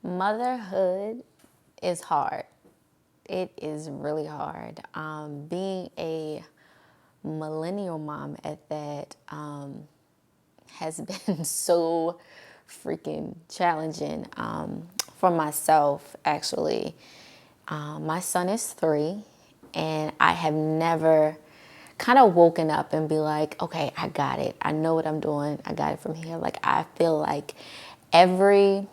Motherhood is hard. It is really hard. Being a millennial mom at that has been so freaking challenging for myself, actually. My son is 3, and I have never kind of woken up and be like, okay, I got it. I know what I'm doing. I got it from here. Like, I feel like every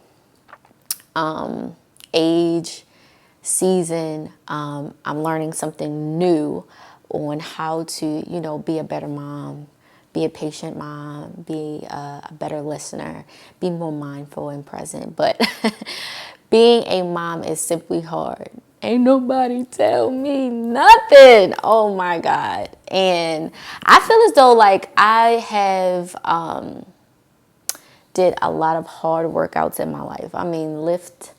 age, season, I'm learning something new on how to, be a better mom, be a patient mom, be a better listener, be more mindful and present. But being a mom is simply hard. Ain't nobody tell me nothing. Oh my God. And I feel as though like I have did a lot of hard workouts in my life. I mean, lift,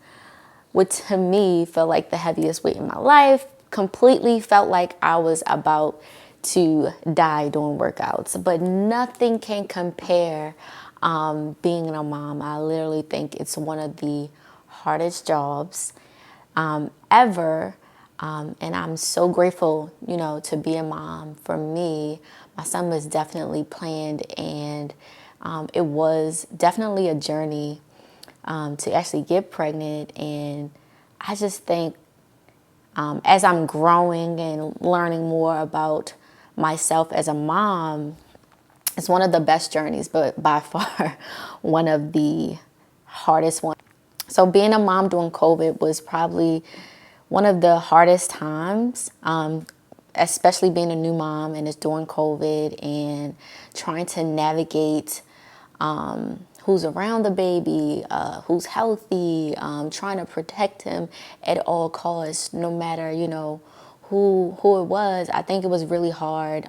which to me felt like the heaviest weight in my life, completely felt like I was about to die doing workouts. But nothing can compare being a mom. I literally think it's one of the hardest jobs ever. And I'm so grateful, to be a mom. For me, my son was definitely planned, and it was definitely a journey to actually get pregnant. And I just think as I'm growing and learning more about myself as a mom, it's one of the best journeys, but by far one of the hardest ones. So being a mom during COVID was probably one of the hardest times, especially being a new mom and it's during COVID and trying to navigate who's around the baby, who's healthy, trying to protect him at all costs, no matter, who it was. I think it was really hard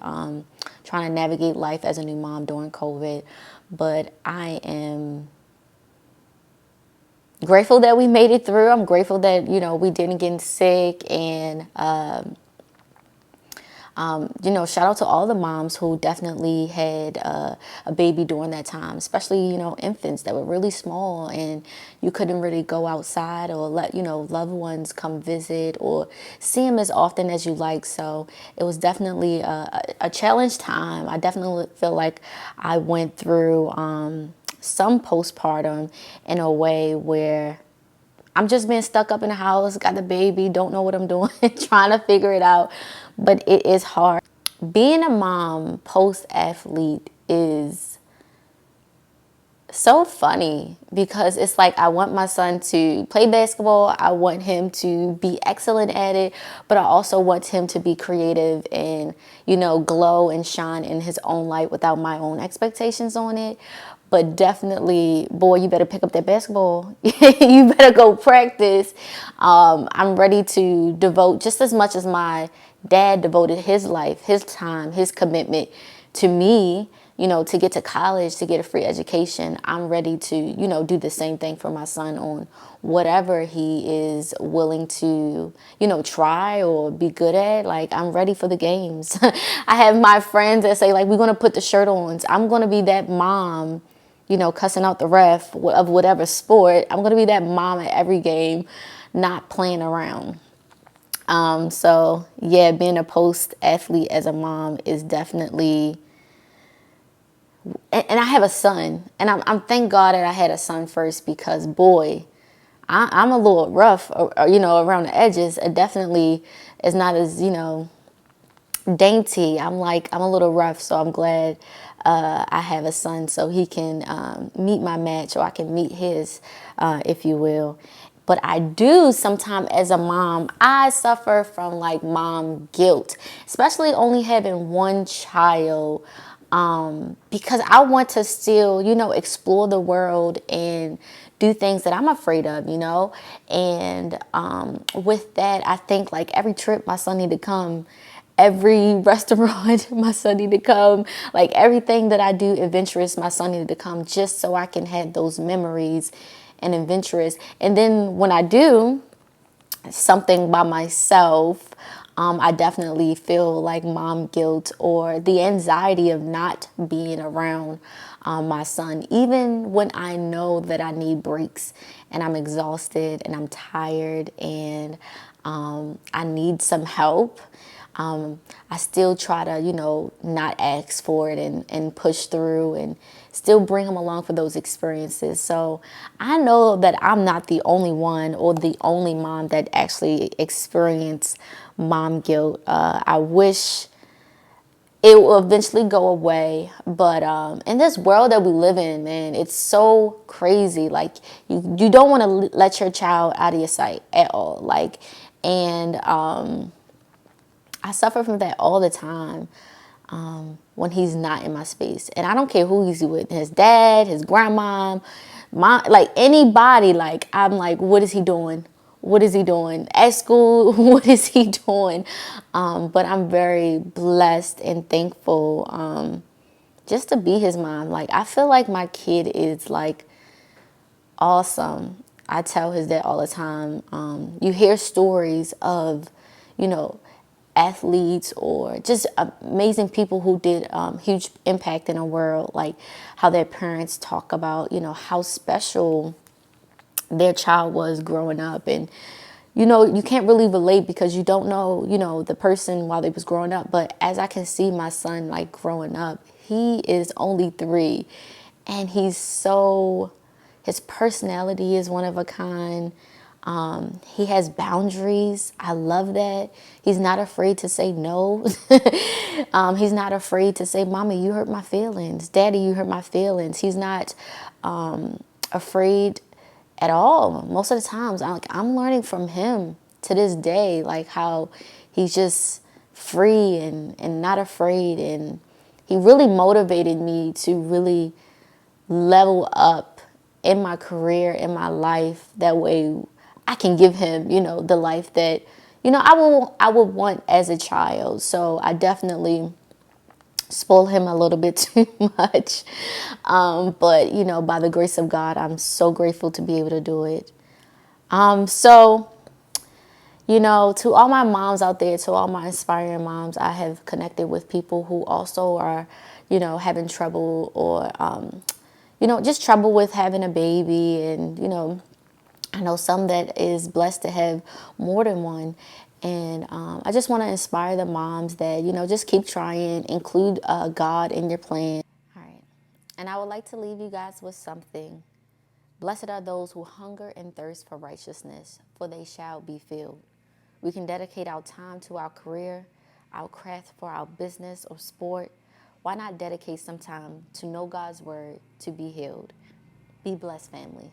trying to navigate life as a new mom during COVID. But I am grateful that we made it through. I'm grateful that, we didn't get sick. And shout out to all the moms who definitely had a baby during that time, especially, infants that were really small and you couldn't really go outside or let, loved ones come visit or see them as often as you like. So it was definitely a challenge time. I definitely feel like I went through some postpartum in a way where I'm just being stuck up in the house, got the baby, don't know what I'm doing, trying to figure it out. But it is hard. Being a mom post-athlete is so funny because it's like I want my son to play basketball. I want him to be excellent at it, but I also want him to be creative and, glow and shine in his own light without my own expectations on it. But definitely, boy, you better pick up that basketball. You better go practice. I'm ready to devote just as much as my dad devoted his life, his time, his commitment to me, to get to college, to get a free education. I'm ready to, do the same thing for my son on whatever he is willing to, try or be good at. Like, I'm ready for the games. I have my friends that say, like, we're going to put the shirt on. I'm going to be that mom, cussing out the ref of whatever sport. I'm going to be that mom at every game, not playing around. So yeah, being a post-athlete as a mom is definitely, and I have a son, and I'm thank God that I had a son first because boy, I'm a little rough, around the edges. It definitely is not as, dainty. I'm a little rough, so I'm glad I have a son so he can meet my match or I can meet his, if you will. But I do sometimes as a mom, I suffer from like mom guilt, especially only having one child. Because I want to still, explore the world and do things that I'm afraid of, And with that, I think like every trip my son need to come, every restaurant my son need to come, like everything that I do adventurous, my son needed to come just so I can have those memories and adventurous. And then when I do something by myself, I definitely feel like mom guilt or the anxiety of not being around my son, even when I know that I need breaks and I'm exhausted and I'm tired and I need some help. I still try to, not ask for it and push through and still bring them along for those experiences. So I know that I'm not the only one or the only mom that actually experienced mom guilt. I wish it will eventually go away. But in this world that we live in, man, it's so crazy. Like you don't want to let your child out of your sight at all. Like, and I suffer from that all the time when he's not in my space. And I don't care who he's with, his dad, his grandma, like anybody. Like, I'm like, what is he doing? What is he doing at school? What is he doing? But I'm very blessed and thankful just to be his mom. Like, I feel like my kid is like awesome. I tell his dad all the time. You hear stories of, you know, athletes or just amazing people who did huge impact in the world, like how their parents talk about, how special their child was growing up. And, you can't really relate because you don't know, the person while they was growing up. But as I can see my son, like, growing up, he is only 3 and his personality is one of a kind. He has boundaries. I love that. He's not afraid to say no. He's not afraid to say, Mommy, you hurt my feelings. Daddy, you hurt my feelings. He's not afraid at all. Most of the times, I'm learning from him to this day, like how he's just free and not afraid. And he really motivated me to really level up in my career, in my life. That way I can give him, the life that, I would want as a child. So I definitely spoil him a little bit too much. But, by the grace of God, I'm so grateful to be able to do it. So, to all my moms out there, to all my inspiring moms, I have connected with people who also are, having trouble or, just trouble with having a baby. And, I know some that is blessed to have more than one. And I just want to inspire the moms that, just keep trying, include God in your plan. All right. And I would like to leave you guys with something. Blessed are those who hunger and thirst for righteousness, for they shall be filled. We can dedicate our time to our career, our craft for our business or sport. Why not dedicate some time to know God's word, to be healed? Be blessed, family.